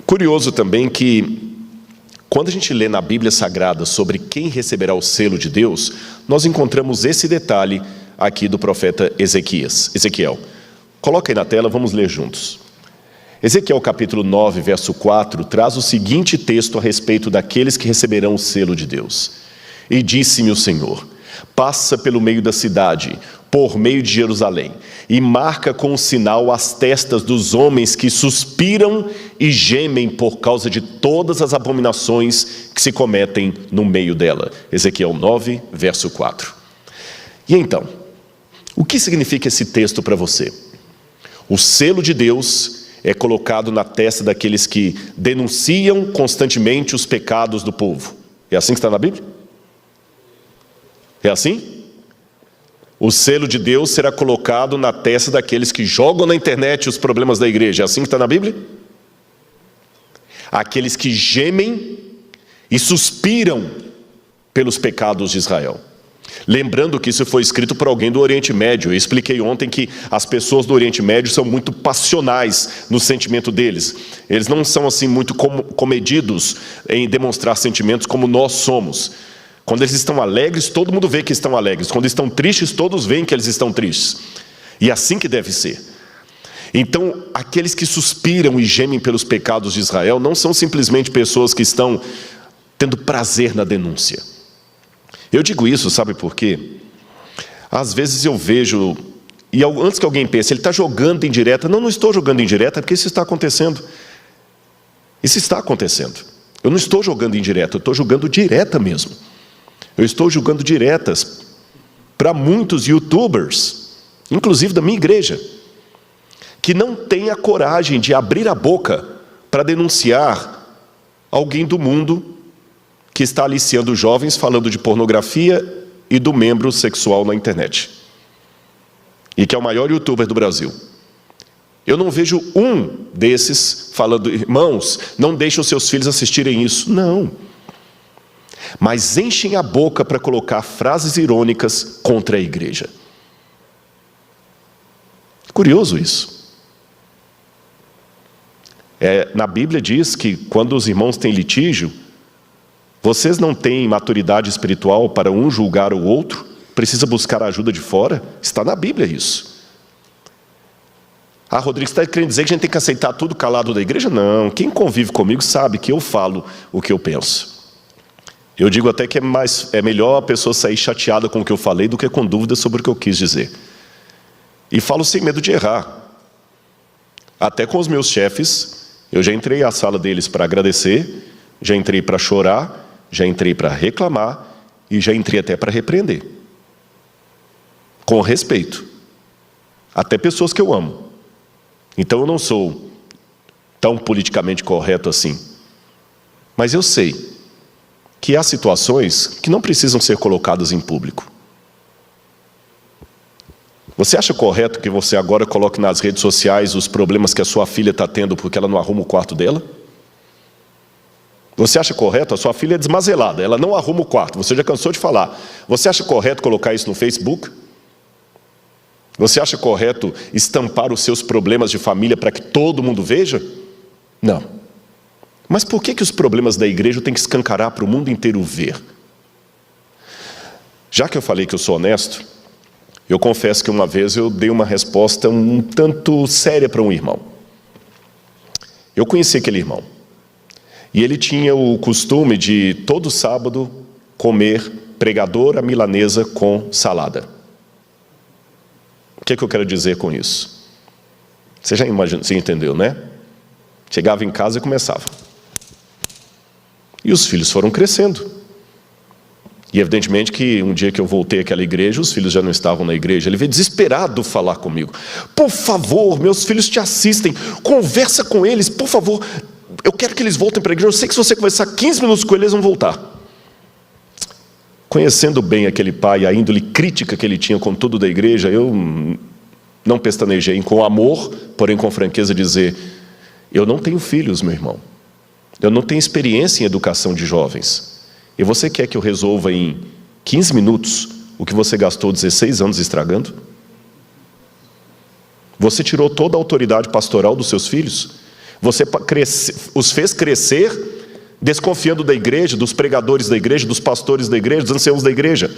Curioso também que, quando a gente lê na Bíblia Sagrada sobre quem receberá o selo de Deus, nós encontramos esse detalhe aqui do profeta Ezequiel. Coloca aí na tela, vamos ler juntos. Ezequiel capítulo 9, verso 4, traz o seguinte texto a respeito daqueles que receberão o selo de Deus. E disse-me o Senhor: passa pelo meio da cidade, por meio de Jerusalém, e marca com um sinal as testas dos homens que suspiram e gemem por causa de todas as abominações que se cometem no meio dela. Ezequiel 9, verso 4. E então, o que significa esse texto para você? O selo de Deus é colocado na testa daqueles que denunciam constantemente os pecados do povo. É assim que está na Bíblia? É assim? O selo de Deus será colocado na testa daqueles que jogam na internet os problemas da igreja. É assim que está na Bíblia? Aqueles que gemem e suspiram pelos pecados de Israel. Lembrando que isso foi escrito por alguém do Oriente Médio. Eu expliquei ontem que as pessoas do Oriente Médio são muito passionais no sentimento deles. Eles não são assim muito comedidos em demonstrar sentimentos como nós somos. Quando eles estão alegres, todo mundo vê que estão alegres. Quando estão tristes, todos veem que eles estão tristes. E é assim que deve ser. Então, aqueles que suspiram e gemem pelos pecados de Israel não são simplesmente pessoas que estão tendo prazer na denúncia. Eu digo isso, sabe por quê? Às vezes eu vejo, e antes que alguém pense, ele está jogando indireta. Não, não estou jogando indireta, porque isso está acontecendo. Isso está acontecendo. Eu não estou jogando indireta, eu estou jogando direta mesmo. Eu estou jogando diretas para muitos youtubers, inclusive da minha igreja, que não têm a coragem de abrir a boca para denunciar alguém do mundo que está aliciando jovens falando de pornografia e do membro sexual na internet. E que é o maior youtuber do Brasil. Eu não vejo um desses falando: irmãos, não deixem os seus filhos assistirem isso. Não. Mas enchem a boca para colocar frases irônicas contra a igreja. Curioso isso. Na Bíblia diz que quando os irmãos têm litígio, vocês não têm maturidade espiritual para um julgar o outro? Precisa buscar a ajuda de fora? Está na Bíblia isso. Ah, Rodrigo, você está querendo dizer que a gente tem que aceitar tudo calado da igreja? Não, quem convive comigo sabe que eu falo o que eu penso. Eu digo até que é melhor a pessoa sair chateada com o que eu falei do que com dúvidas sobre o que eu quis dizer. E falo sem medo de errar. Até com os meus chefes, eu já entrei à sala deles para agradecer, já entrei para chorar, já entrei para reclamar e já entrei até para repreender. Com respeito. Até pessoas que eu amo. Então eu não sou tão politicamente correto assim. Mas eu sei que há situações que não precisam ser colocadas em público. Você acha correto que você agora coloque nas redes sociais os problemas que a sua filha está tendo porque ela não arruma o quarto dela? Você acha correto? A sua filha é desmazelada, ela não arruma o quarto, você já cansou de falar. Você acha correto colocar isso no Facebook? Você acha correto estampar os seus problemas de família para que todo mundo veja? Não. Mas por que os problemas da igreja têm que escancarar para o mundo inteiro ver? Já que eu falei que eu sou honesto, eu confesso que uma vez eu dei uma resposta um tanto séria para um irmão. Eu conheci aquele irmão. E ele tinha o costume de, todo sábado, comer pregador à milanesa com salada. O que eu quero dizer com isso? Você já imagina, você entendeu, né? Chegava em casa e começava. E os filhos foram crescendo. E evidentemente que um dia que eu voltei àquela igreja, os filhos já não estavam na igreja. Ele veio desesperado falar comigo. Por favor, meus filhos te assistem. Conversa com eles, por favor. Eu quero que eles voltem para a igreja. Eu sei que se você conversar 15 minutos com eles, eles vão voltar. Conhecendo bem aquele pai, a índole crítica que ele tinha com tudo da igreja, eu não pestanejei em, com amor, porém com franqueza, dizer: eu não tenho filhos, meu irmão. Eu não tenho experiência em educação de jovens. E você quer que eu resolva em 15 minutos o que você gastou 16 anos estragando? Você tirou toda a autoridade pastoral dos seus filhos? Você os fez crescer desconfiando da igreja, dos pregadores da igreja, dos pastores da igreja, dos anciãos da igreja.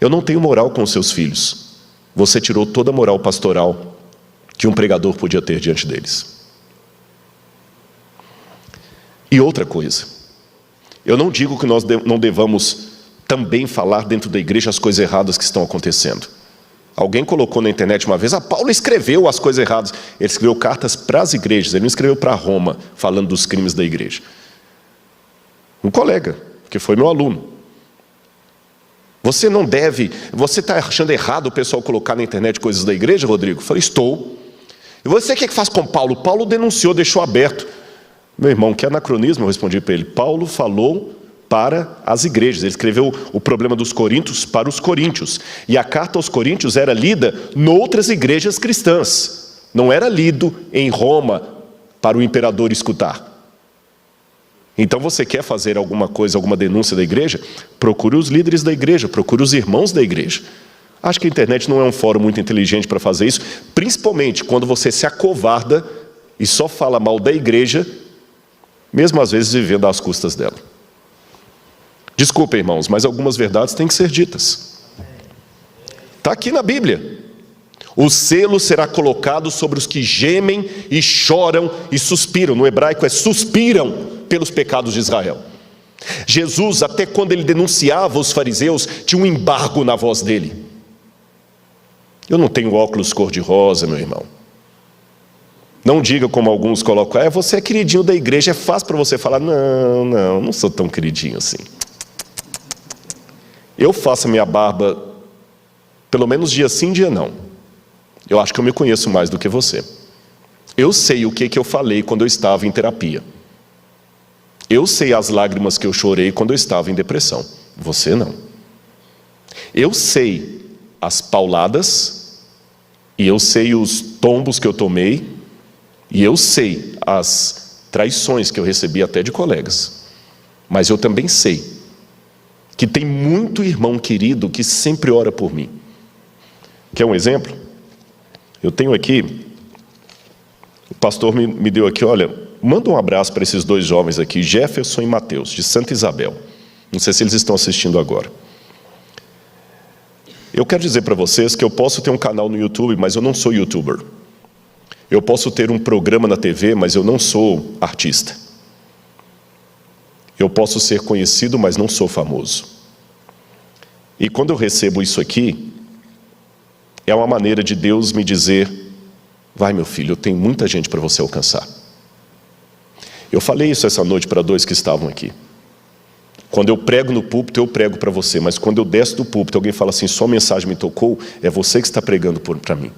Eu não tenho moral com os seus filhos. Você tirou toda a moral pastoral que um pregador podia ter diante deles. E outra coisa, eu não digo que nós não devamos também falar dentro da igreja as coisas erradas que estão acontecendo. Alguém colocou na internet uma vez, Paulo escreveu as coisas erradas. Ele escreveu cartas para as igrejas, ele não escreveu para Roma, falando dos crimes da igreja. Um colega, que foi meu aluno. Você não deve, você está achando errado o pessoal colocar na internet coisas da igreja, Rodrigo? Eu falei, estou. E você o que faz com Paulo? Paulo denunciou, deixou aberto. Meu irmão, que anacronismo, eu respondi para ele. Paulo falou para as igrejas. Ele escreveu o problema dos coríntios para os coríntios. E a carta aos coríntios era lida noutras igrejas cristãs. Não era lido em Roma para o imperador escutar. Então você quer fazer alguma coisa, alguma denúncia da igreja? Procure os líderes da igreja, procure os irmãos da igreja. Acho que a internet não é um fórum muito inteligente para fazer isso, principalmente quando você se acovarda e só fala mal da igreja, mesmo às vezes vivendo às custas dela. Desculpem, irmãos, mas algumas verdades têm que ser ditas. Está aqui na Bíblia. O selo será colocado sobre os que gemem e choram e suspiram. No hebraico é suspiram pelos pecados de Israel. Jesus, até quando ele denunciava os fariseus, tinha um embargo na voz dele. Eu não tenho óculos cor-de-rosa, meu irmão. Não diga como alguns colocam, você é queridinho da igreja, é fácil para você falar, não sou tão queridinho assim. Eu faço a minha barba, pelo menos dia sim, dia não. Eu acho que eu me conheço mais do que você. Eu sei o que eu falei quando eu estava em terapia. Eu sei as lágrimas que eu chorei quando eu estava em depressão. Você não. Eu sei as pauladas, e eu sei os tombos que eu tomei, e eu sei as traições que eu recebi até de colegas. Mas eu também sei que tem muito irmão querido que sempre ora por mim. Quer um exemplo? Eu tenho aqui, o pastor me deu aqui, olha, manda um abraço para esses dois jovens aqui, Jefferson e Mateus, de Santa Isabel. Não sei se eles estão assistindo agora. Eu quero dizer para vocês que eu posso ter um canal no YouTube, mas eu não sou youtuber. Eu posso ter um programa na TV, mas eu não sou artista. Eu posso ser conhecido, mas não sou famoso. E quando eu recebo isso aqui, é uma maneira de Deus me dizer, vai meu filho, eu tenho muita gente para você alcançar. Eu falei isso essa noite para dois que estavam aqui. Quando eu prego no púlpito, eu prego para você, mas quando eu desço do púlpito, alguém fala assim, sua mensagem me tocou, é você que está pregando para mim.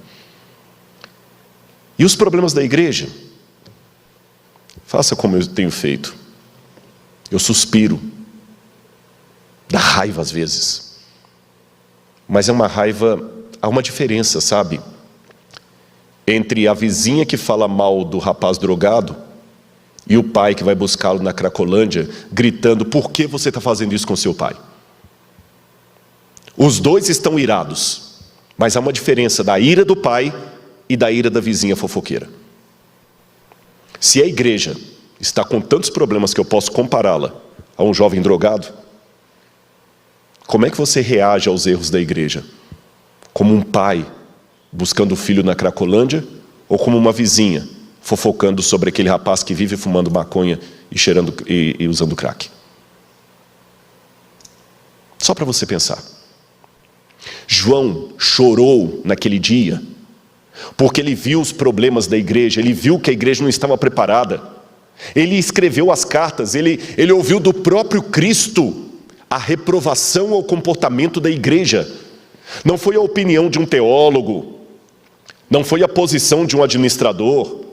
E os problemas da igreja? Faça como eu tenho feito. Eu suspiro. Dá raiva às vezes. Mas é uma raiva, há uma diferença, sabe? Entre a vizinha que fala mal do rapaz drogado e o pai que vai buscá-lo na Cracolândia, gritando, por que você está fazendo isso com seu pai? Os dois estão irados, mas há uma diferença da ira do pai e da ira da vizinha fofoqueira. Se a igreja está com tantos problemas que eu posso compará-la a um jovem drogado, como é que você reage aos erros da igreja? Como um pai buscando o filho na Cracolândia ou como uma vizinha fofocando sobre aquele rapaz que vive fumando maconha e cheirando e usando crack? Só para você pensar. João chorou naquele dia porque ele viu os problemas da igreja, ele viu que a igreja não estava preparada. Ele escreveu as cartas, ele ouviu do próprio Cristo a reprovação ao comportamento da igreja. Não foi a opinião de um teólogo, não foi a posição de um administrador,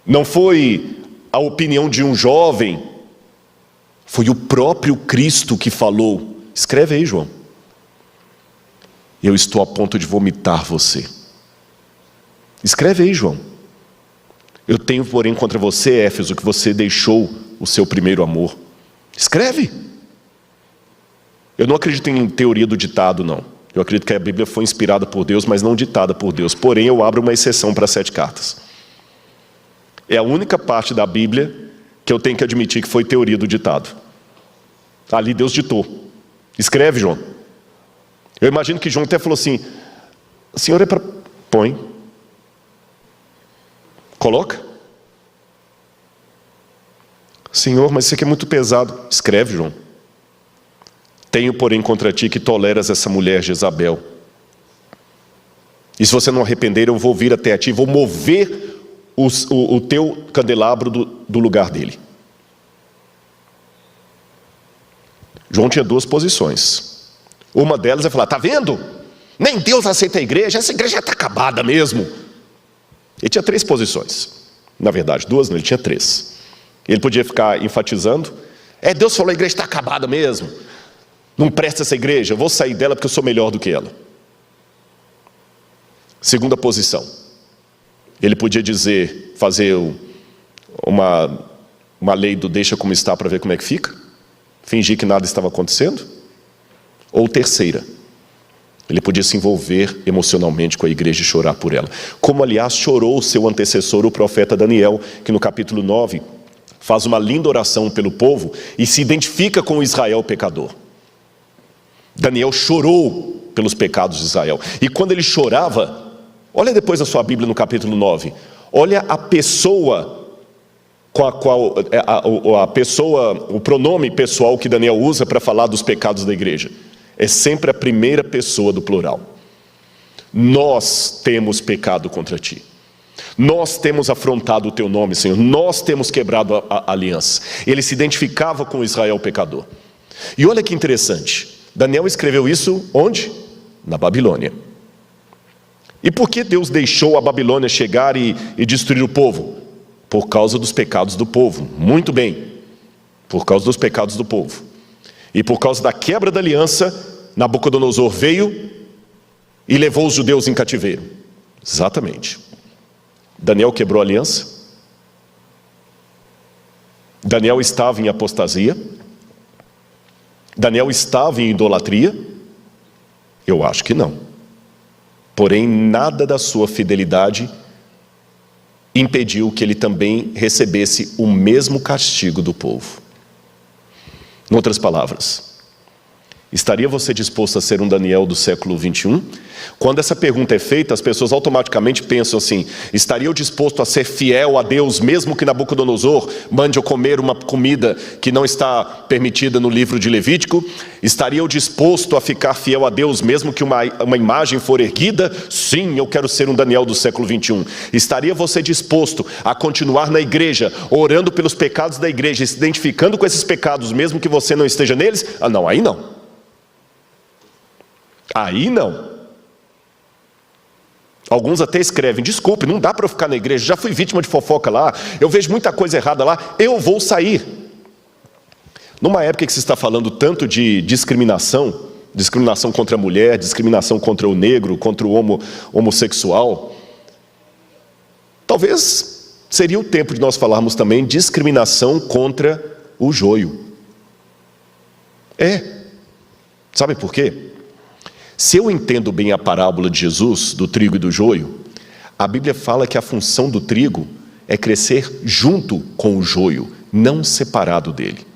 não foi a opinião de um jovem, foi o próprio Cristo que falou. Escreve aí, João. Eu estou a ponto de vomitar você. Escreve aí, João. Eu tenho, porém, contra você, Éfeso, que você deixou o seu primeiro amor. Escreve. Eu não acredito em teoria do ditado, não. Eu acredito que a Bíblia foi inspirada por Deus, mas não ditada por Deus. Porém, eu abro uma exceção para 7 cartas. É a única parte da Bíblia que eu tenho que admitir que foi teoria do ditado. Ali Deus ditou. Escreve, João. Eu imagino que João até falou assim: Senhor, é para... Põe. Coloca. Senhor, mas isso aqui é muito pesado. Escreve, João. Tenho, porém, contra ti que toleras essa mulher Jezabel. E se você não arrepender, eu vou vir até a ti, vou mover o teu candelabro do lugar dele. João tinha duas posições. Uma delas é falar: tá vendo? Nem Deus aceita a igreja, essa igreja já está acabada mesmo. Ele tinha três posições. Na verdade, duas não, ele tinha três. Ele podia ficar enfatizando: Deus falou, a igreja está acabada mesmo. Não presta essa igreja, eu vou sair dela porque eu sou melhor do que ela. Segunda posição. Ele podia dizer, fazer uma lei do deixa como está para ver como é que fica. Fingir que nada estava acontecendo. Ou terceira. Ele podia se envolver emocionalmente com a igreja e chorar por ela. Como, aliás, chorou o seu antecessor, o profeta Daniel, que no capítulo 9 faz uma linda oração pelo povo e se identifica com o Israel pecador. Daniel chorou pelos pecados de Israel. E quando ele chorava, olha depois na sua Bíblia no capítulo 9, olha a pessoa com a qual, o pronome pessoal que Daniel usa para falar dos pecados da igreja. É sempre a primeira pessoa do plural. Nós temos pecado contra ti. Nós temos afrontado o teu nome, Senhor. Nós temos quebrado a aliança. Ele se identificava com Israel pecador. E olha que interessante. Daniel escreveu isso onde? Na Babilônia. E por que Deus deixou a Babilônia chegar e destruir o povo? Por causa dos pecados do povo. Muito bem. Por causa dos pecados do povo. E por causa da quebra da aliança, Nabucodonosor veio e levou os judeus em cativeiro. Exatamente. Daniel quebrou a aliança? Daniel estava em apostasia? Daniel estava em idolatria? Eu acho que não. Porém, nada da sua fidelidade impediu que ele também recebesse o mesmo castigo do povo. Em outras palavras, estaria você disposto a ser um Daniel do século 21? Quando essa pergunta é feita, as pessoas automaticamente pensam assim: estaria eu disposto a ser fiel a Deus, mesmo que Nabucodonosor mande eu comer uma comida que não está permitida no livro de Levítico? Estaria eu disposto a ficar fiel a Deus, mesmo que uma imagem for erguida? Sim, eu quero ser um Daniel do século 21. Estaria você disposto a continuar na igreja, orando pelos pecados da igreja, se identificando com esses pecados, mesmo que você não esteja neles? Ah, não, aí não. Aí não. Alguns até escrevem: desculpe, não dá para eu ficar na igreja, já fui vítima de fofoca lá, eu vejo muita coisa errada lá, eu vou sair. Numa época que se está falando tanto de discriminação contra a mulher, discriminação contra o negro, contra o homossexual, talvez seria o tempo de nós falarmos também discriminação contra o joio. Sabe por quê? Se eu entendo bem a parábola de Jesus, do trigo e do joio, a Bíblia fala que a função do trigo é crescer junto com o joio, não separado dele.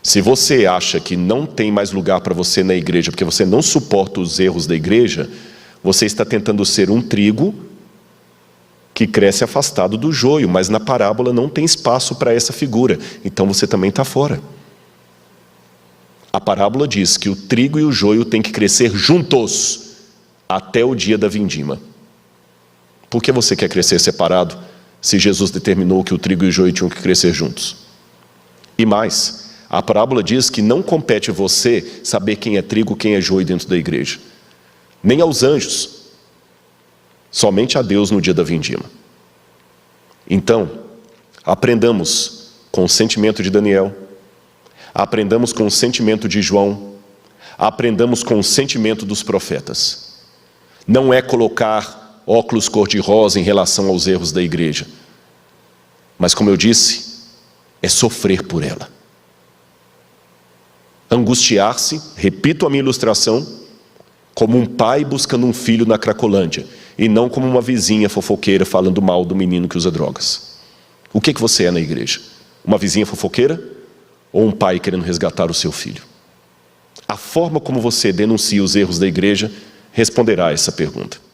Se você acha que não tem mais lugar para você na igreja, porque você não suporta os erros da igreja, você está tentando ser um trigo que cresce afastado do joio, mas na parábola não tem espaço para essa figura, então você também está fora. A parábola diz que o trigo e o joio têm que crescer juntos até o dia da vindima. Por que você quer crescer separado, se Jesus determinou que o trigo e o joio tinham que crescer juntos? E mais, a parábola diz que não compete a você saber quem é trigo, quem é joio dentro da igreja. Nem aos anjos. Somente a Deus no dia da vindima. Então, aprendamos com o sentimento de Daniel, aprendamos com o sentimento de João, aprendamos com o sentimento dos profetas. Não é colocar óculos cor-de-rosa em relação aos erros da igreja, mas, como eu disse, é sofrer por ela. Angustiar-se, repito a minha ilustração, como um pai buscando um filho na Cracolândia, e não como uma vizinha fofoqueira falando mal do menino que usa drogas. O que você é na igreja? Uma vizinha fofoqueira ou um pai querendo resgatar o seu filho? A forma como você denuncia os erros da igreja responderá a essa pergunta.